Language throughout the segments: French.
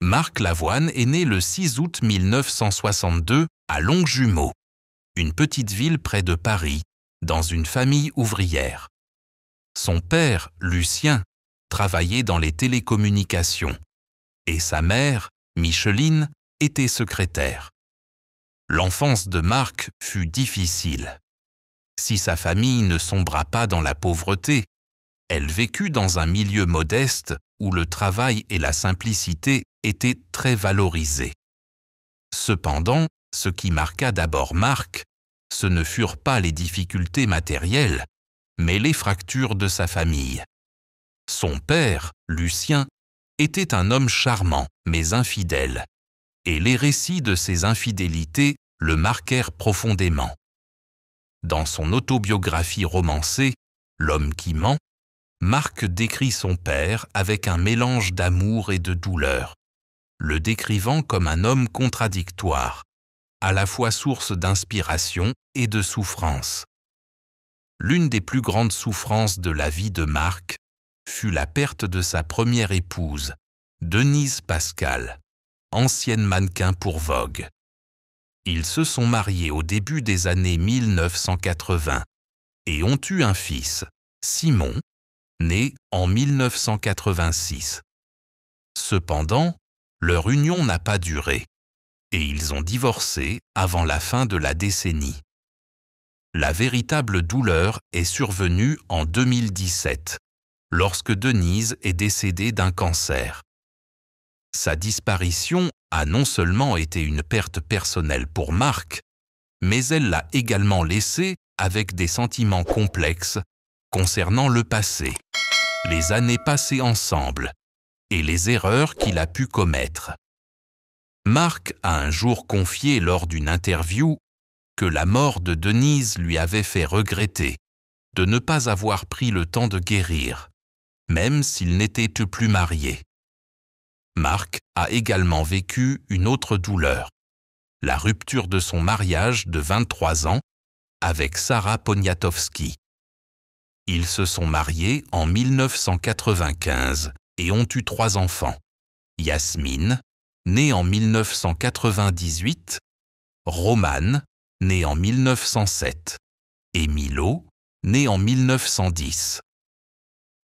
Marc Lavoine est né le 6 août 1962 à Longjumeau, une petite ville près de Paris, dans une famille ouvrière. Son père, Lucien, travaillait dans les télécommunications et sa mère, Micheline, était secrétaire. L'enfance de Marc fut difficile. Si sa famille ne sombra pas dans la pauvreté, elle vécut dans un milieu modeste où le travail et la simplicité étaient très valorisés. Cependant, ce qui marqua d'abord Marc, ce ne furent pas les difficultés matérielles, mais les fractures de sa famille. Son père, Lucien, était un homme charmant mais infidèle, et les récits de ses infidélités le marquèrent profondément. Dans son autobiographie romancée, L'homme qui ment, Marc décrit son père avec un mélange d'amour et de douleur, le décrivant comme un homme contradictoire, à la fois source d'inspiration et de souffrance. L'une des plus grandes souffrances de la vie de Marc fut la perte de sa première épouse, Denise Pascal, ancienne mannequin pour Vogue. Ils se sont mariés au début des années 1980 et ont eu un fils, Simon, né en 1986. Cependant, leur union n'a pas duré et ils ont divorcé avant la fin de la décennie. La véritable douleur est survenue en 2017, lorsque Denise est décédée d'un cancer. Sa disparition a non seulement été une perte personnelle pour Marc, mais elle l'a également laissé avec des sentiments complexes concernant le passé, les années passées ensemble et les erreurs qu'il a pu commettre. Marc a un jour confié lors d'une interview que la mort de Denise lui avait fait regretter de ne pas avoir pris le temps de guérir, même s'il n'était plus marié. Marc a également vécu une autre douleur, la rupture de son mariage de 23 ans avec Sarah Poniatowski. Ils se sont mariés en 1995 et ont eu 3 enfants. Yasmine, née en 1998, Romane, née en 1907, et Milo, né en 1910.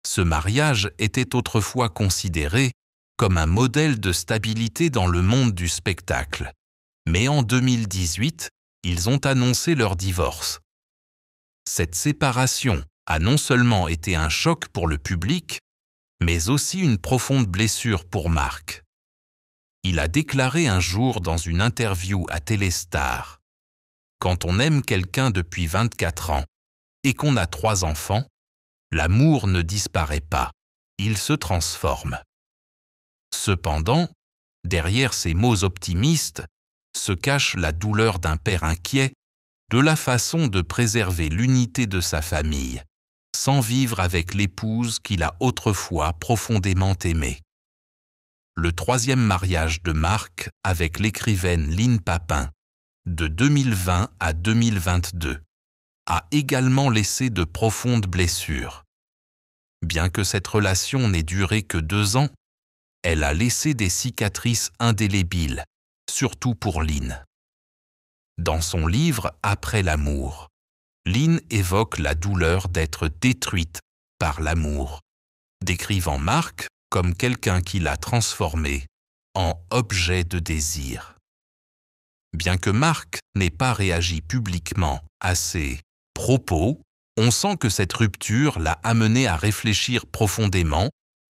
Ce mariage était autrefois considéré comme un modèle de stabilité dans le monde du spectacle. Mais en 2018, ils ont annoncé leur divorce. Cette séparation a non seulement été un choc pour le public, mais aussi une profonde blessure pour Marc. Il a déclaré un jour dans une interview à Téléstar: « Quand on aime quelqu'un depuis 24 ans et qu'on a 3 enfants, l'amour ne disparaît pas, il se transforme. » Cependant, derrière ces mots optimistes se cache la douleur d'un père inquiet de la façon de préserver l'unité de sa famille, sans vivre avec l'épouse qu'il a autrefois profondément aimée. Le 3e mariage de Marc avec l'écrivaine Lynne Papin, de 2020 à 2022, a également laissé de profondes blessures. Bien que cette relation n'ait duré que 2 ans, elle a laissé des cicatrices indélébiles, surtout pour Lynne. Dans son livre « Après l'amour », Lynne évoque la douleur d'être détruite par l'amour, décrivant Marc comme quelqu'un qui l'a transformé en objet de désir. Bien que Marc n'ait pas réagi publiquement à ces propos, on sent que cette rupture l'a amené à réfléchir profondément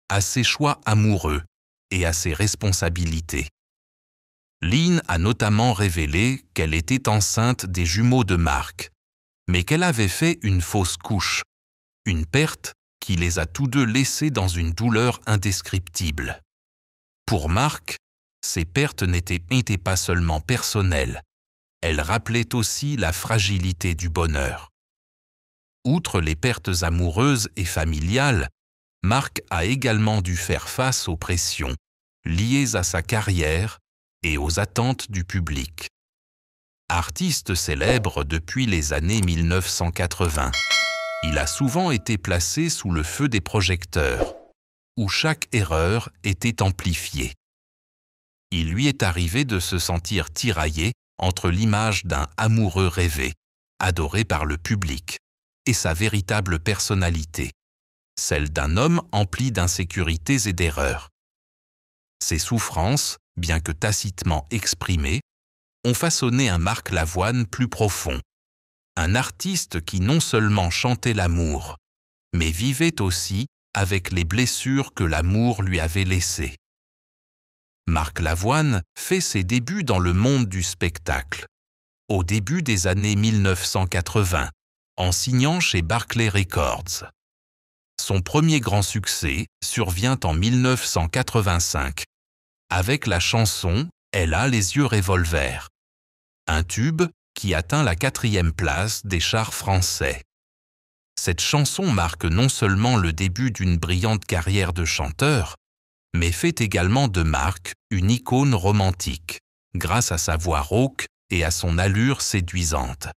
à ses choix amoureux et à ses responsabilités. Lynne a notamment révélé qu'elle était enceinte des jumeaux de Marc, mais qu'elle avait fait une fausse couche, une perte qui les a tous deux laissés dans une douleur indescriptible. Pour Marc, ces pertes n'étaient pas seulement personnelles, elles rappelaient aussi la fragilité du bonheur. Outre les pertes amoureuses et familiales, Marc a également dû faire face aux pressions liées à sa carrière et aux attentes du public. Artiste célèbre depuis les années 1980, il a souvent été placé sous le feu des projecteurs, où chaque erreur était amplifiée. il lui est arrivé de se sentir tiraillé entre l'image d'un amoureux rêvé, adoré par le public, et sa véritable personnalité, celle d'un homme empli d'insécurités et d'erreurs. Ses souffrances, bien que tacitement exprimées, ont façonné un Marc Lavoine plus profond, un artiste qui non seulement chantait l'amour, mais vivait aussi avec les blessures que l'amour lui avait laissées. Marc Lavoine fait ses débuts dans le monde du spectacle, au début des années 1980, en signant chez Barclay Records. Son premier grand succès survient en 1985, avec la chanson « Elle a les yeux revolver », un tube qui atteint la 4e place des charts français. Cette chanson marque non seulement le début d'une brillante carrière de chanteur, mais fait également de Marc une icône romantique, grâce à sa voix rauque et à son allure séduisante.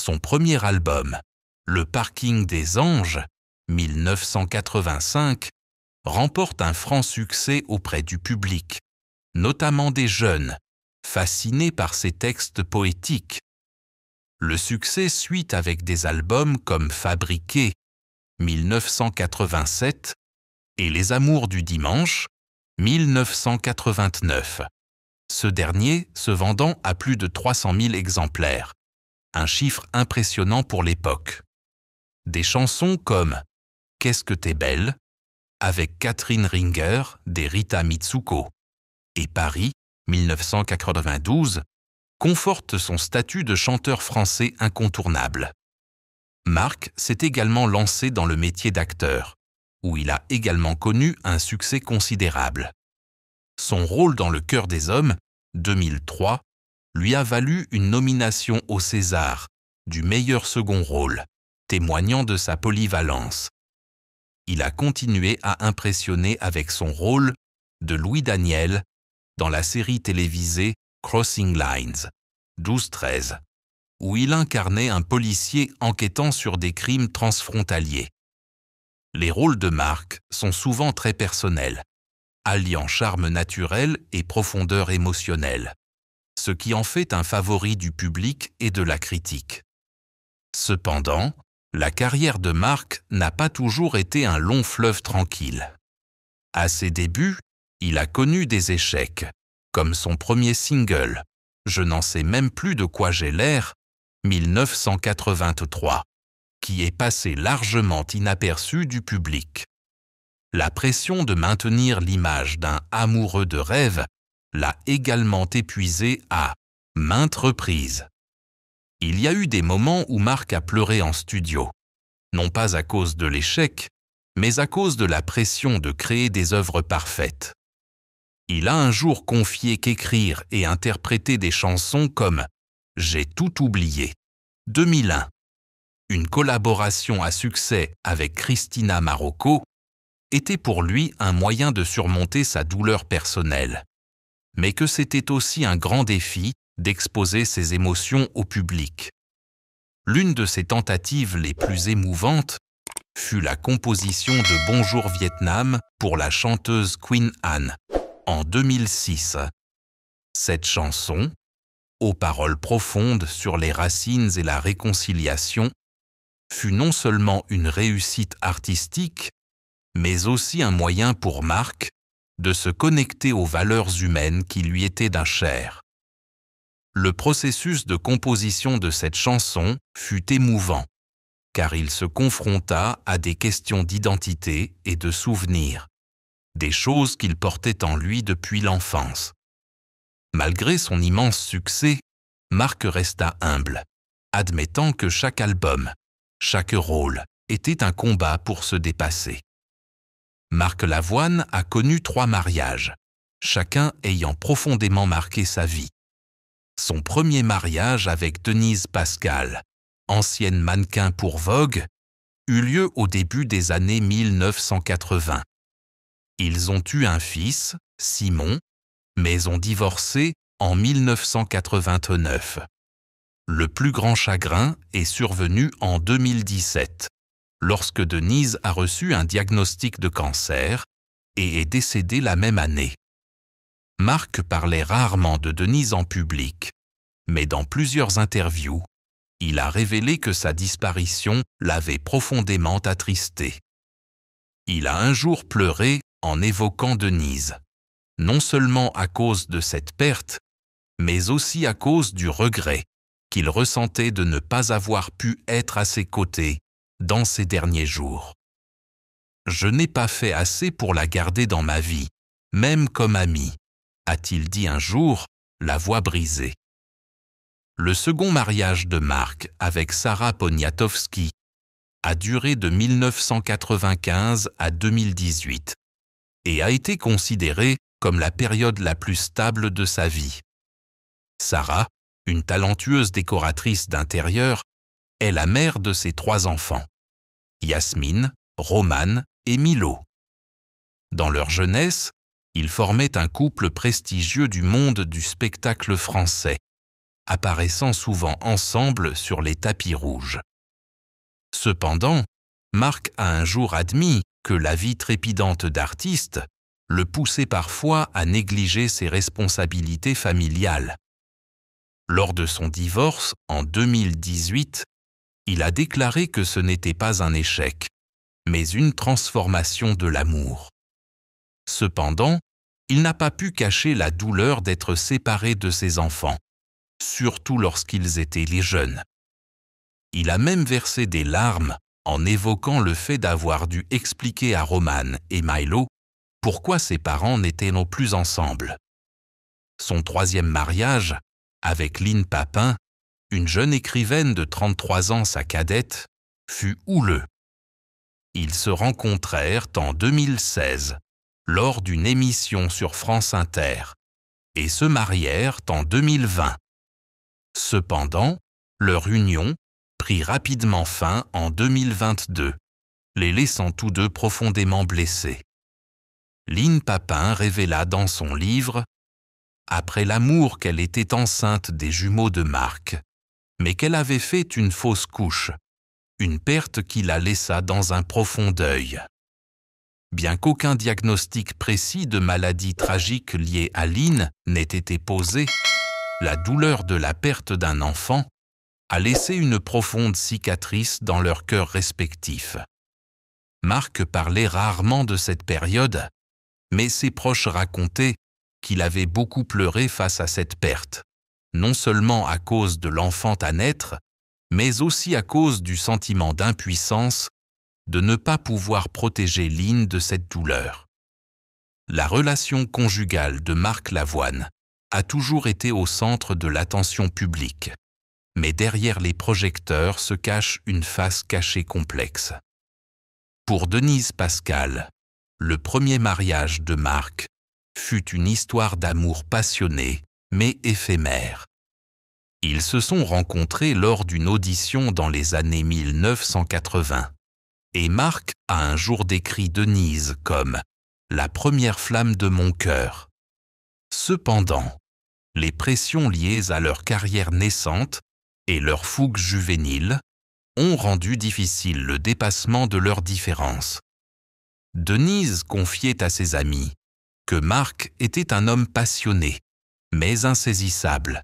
Son premier album, Le Parking des Anges, 1985, remporte un franc succès auprès du public, notamment des jeunes, fascinés par ses textes poétiques. Le succès suit avec des albums comme Fabriqué, 1987, et Les Amours du Dimanche, 1989, ce dernier se vendant à plus de 300 000 exemplaires, un chiffre impressionnant pour l'époque. Des chansons comme « Qu'est-ce que t'es belle » avec Catherine Ringer des Rita Mitsuko et Paris, 1992, confortent son statut de chanteur français incontournable. Marc s'est également lancé dans le métier d'acteur, où il a également connu un succès considérable. Son rôle dans Le Cœur des Hommes, 2003, lui a valu une nomination au César du meilleur second rôle, témoignant de sa polyvalence. Il a continué à impressionner avec son rôle de Louis Daniel dans la série télévisée Crossing Lines, 12-13, où il incarnait un policier enquêtant sur des crimes transfrontaliers. Les rôles de Marc sont souvent très personnels, alliant charme naturel et profondeur émotionnelle, ce qui en fait un favori du public et de la critique. Cependant, la carrière de Marc n'a pas toujours été un long fleuve tranquille. À ses débuts, il a connu des échecs, comme son premier single « Je n'en sais même plus de quoi j'ai l'air » 1983, qui est passé largement inaperçu du public. La pression de maintenir l'image d'un amoureux de rêve l'a également épuisé à maintes reprises. Il y a eu des moments où Marc a pleuré en studio, non pas à cause de l'échec, mais à cause de la pression de créer des œuvres parfaites. Il a un jour confié qu'écrire et interpréter des chansons comme « J'ai tout oublié » 2001, une collaboration à succès avec Christina Marocco, était pour lui un moyen de surmonter sa douleur personnelle, mais que c'était aussi un grand défi d'exposer ses émotions au public. L'une de ses tentatives les plus émouvantes fut la composition de Bonjour Vietnam pour la chanteuse Queen Anne, en 2006. Cette chanson, aux paroles profondes sur les racines et la réconciliation, fut non seulement une réussite artistique, mais aussi un moyen pour Marc de se connecter aux valeurs humaines qui lui étaient d'un cher. Le processus de composition de cette chanson fut émouvant, car il se confronta à des questions d'identité et de souvenirs, des choses qu'il portait en lui depuis l'enfance. Malgré son immense succès, Marc resta humble, admettant que chaque album, chaque rôle était un combat pour se dépasser. Marc Lavoine a connu 3 mariages, chacun ayant profondément marqué sa vie. Son premier mariage avec Denise Pascal, ancienne mannequin pour Vogue, eut lieu au début des années 1980. Ils ont eu un fils, Simon, mais ont divorcé en 1989. Le plus grand chagrin est survenu en 2017, lorsque Denise a reçu un diagnostic de cancer et est décédée la même année. Marc parlait rarement de Denise en public, mais dans plusieurs interviews, il a révélé que sa disparition l'avait profondément attristé. Il a un jour pleuré en évoquant Denise, non seulement à cause de cette perte, mais aussi à cause du regret qu'il ressentait de ne pas avoir pu être à ses côtés dans ces derniers jours. « Je n'ai pas fait assez pour la garder dans ma vie, même comme amie », a-t-il dit un jour, la voix brisée. Le second mariage de Marc avec Sarah Poniatowski a duré de 1995 à 2018 et a été considéré comme la période la plus stable de sa vie. Sarah, une talentueuse décoratrice d'intérieur, est la mère de ses 3 enfants, Yasmine, Romane et Milo. Dans leur jeunesse, ils formaient un couple prestigieux du monde du spectacle français, apparaissant souvent ensemble sur les tapis rouges. Cependant, Marc a un jour admis que la vie trépidante d'artiste le poussait parfois à négliger ses responsabilités familiales. Lors de son divorce en 2018, il a déclaré que ce n'était pas un échec, mais une transformation de l'amour. Cependant, il n'a pas pu cacher la douleur d'être séparé de ses enfants, surtout lorsqu'ils étaient les jeunes. Il a même versé des larmes en évoquant le fait d'avoir dû expliquer à Romane et Milo pourquoi ses parents n'étaient non plus ensemble. Son 3e mariage, avec Lynne Papin, une jeune écrivaine de 33 ans, sa cadette, fut houleux. Ils se rencontrèrent en 2016 lors d'une émission sur France Inter et se marièrent en 2020. Cependant, leur union prit rapidement fin en 2022, les laissant tous deux profondément blessés. Lynne Papin révéla dans son livre « Après l'amour qu'elle était enceinte des jumeaux de Marc, mais qu'elle avait fait une fausse couche, une perte qui la laissa dans un profond deuil. Bien qu'aucun diagnostic précis de maladie tragique liée à Lynne n'ait été posé, la douleur de la perte d'un enfant a laissé une profonde cicatrice dans leurs cœurs respectifs. Marc parlait rarement de cette période, mais ses proches racontaient qu'il avait beaucoup pleuré face à cette perte, non seulement à cause de l'enfant à naître, mais aussi à cause du sentiment d'impuissance de ne pas pouvoir protéger Lynne de cette douleur. La relation conjugale de Marc Lavoine a toujours été au centre de l'attention publique, mais derrière les projecteurs se cache une face cachée complexe. Pour Denise Pascal, le premier mariage de Marc fut une histoire d'amour passionné, mais éphémère. Ils se sont rencontrés lors d'une audition dans les années 1980, et Marc a un jour décrit Denise comme « la première flamme de mon cœur ». Cependant, les pressions liées à leur carrière naissante et leur fougue juvénile ont rendu difficile le dépassement de leurs différences. Denise confiait à ses amis que Marc était un homme passionné, mais insaisissable,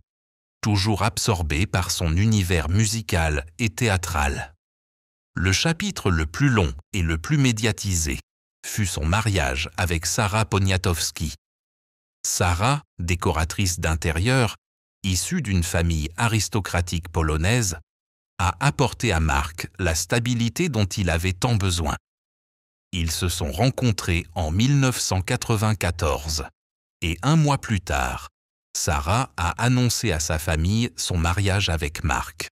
toujours absorbé par son univers musical et théâtral. Le chapitre le plus long et le plus médiatisé fut son mariage avec Sarah Poniatowski. Sarah, décoratrice d'intérieur, issue d'une famille aristocratique polonaise, a apporté à Marc la stabilité dont il avait tant besoin. Ils se sont rencontrés en 1994 et 1 mois plus tard, Sarah a annoncé à sa famille son mariage avec Marc.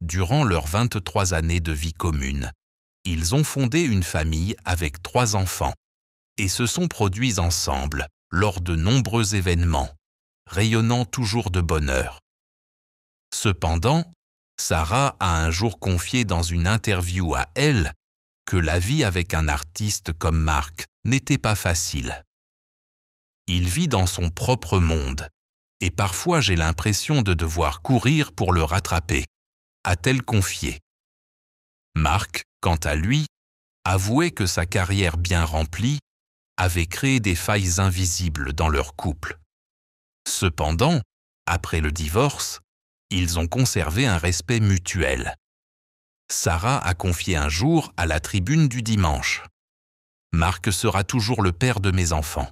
Durant leurs 23 années de vie commune, ils ont fondé une famille avec 3 enfants et se sont produits ensemble lors de nombreux événements, rayonnant toujours de bonheur. Cependant, Sarah a un jour confié dans une interview à Elle que la vie avec un artiste comme Marc n'était pas facile. Il vit dans son propre monde et parfois j'ai l'impression de devoir courir pour le rattraper, a-t-elle confié. Marc, quant à lui, avouait que sa carrière bien remplie avaient créé des failles invisibles dans leur couple. Cependant, après le divorce, ils ont conservé un respect mutuel. Sarah a confié un jour à la Tribune du dimanche: « Marc sera toujours le père de mes enfants,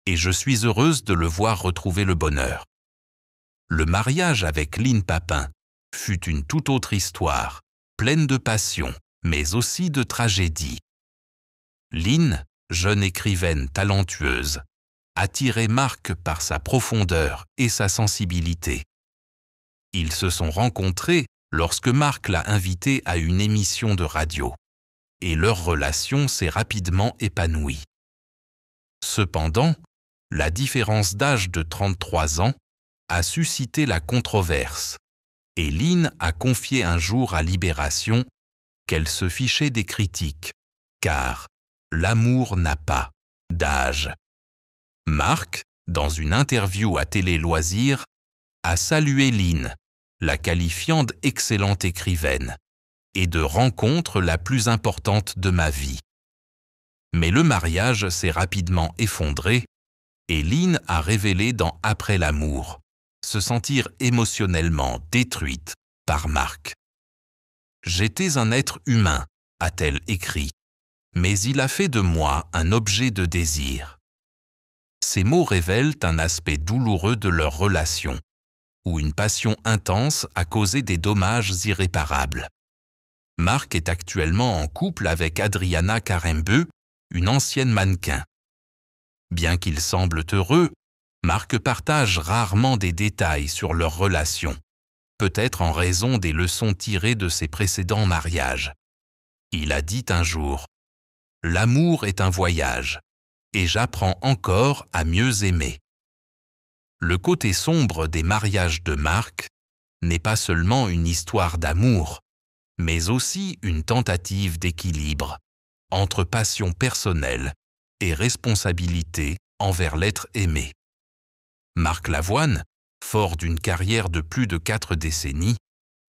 et je suis heureuse de le voir retrouver le bonheur. » Le mariage avec Lynn Papin fut une toute autre histoire, pleine de passion, mais aussi de tragédie. Lynn, jeune écrivaine talentueuse, attirait Marc par sa profondeur et sa sensibilité. Ils se sont rencontrés lorsque Marc l'a invitée à une émission de radio, et leur relation s'est rapidement épanouie. Cependant, la différence d'âge de 33 ans a suscité la controverse, et Lynn a confié un jour à Libération qu'elle se fichait des critiques, car l'amour n'a pas d'âge. Marc, dans une interview à Télé Loisirs, a salué Lynn, la qualifiant d'excellente écrivaine et de rencontre la plus importante de ma vie. Mais le mariage s'est rapidement effondré et Lynn a révélé dans Après l'amour se sentir émotionnellement détruite par Marc. « J'étais un être humain », a-t-elle écrit, « mais il a fait de moi un objet de désir. » Ces mots révèlent un aspect douloureux de leur relation, où une passion intense a causé des dommages irréparables. Marc est actuellement en couple avec Adriana Karembeu, une ancienne mannequin. Bien qu'ils semblent heureux, Marc partage rarement des détails sur leur relation, peut-être en raison des leçons tirées de ses précédents mariages. Il a dit un jour: « L'amour est un voyage, et j'apprends encore à mieux aimer. » Le côté sombre des mariages de Marc n'est pas seulement une histoire d'amour, mais aussi une tentative d'équilibre entre passion personnelle et responsabilité envers l'être aimé. Marc Lavoine, fort d'une carrière de plus de 4 décennies,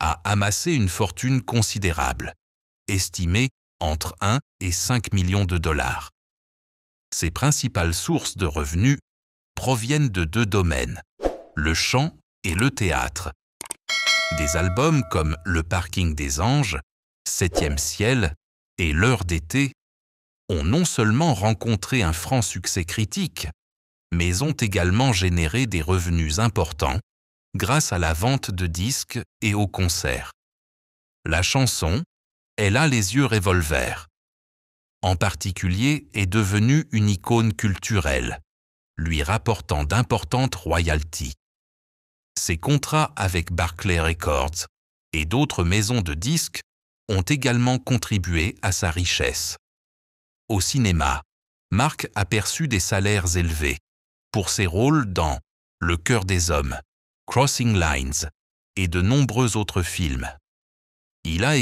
a amassé une fortune considérable, estimée entre 1 et 5 millions de dollars. Ses principales sources de revenus proviennent de 2 domaines, le chant et le théâtre. Des albums comme Le Parking des Anges, Septième ciel et L'heure d'été ont non seulement rencontré un franc succès critique, mais ont également généré des revenus importants grâce à la vente de disques et aux concerts. La chanson « Elle a les yeux revolver » en particulier est devenue une icône culturelle, lui rapportant d'importantes royalties. Ses contrats avec Barclay Records et d'autres maisons de disques ont également contribué à sa richesse. Au cinéma, Marc a perçu des salaires élevés pour ses rôles dans Le cœur des hommes, Crossing Lines et de nombreux autres films. Il a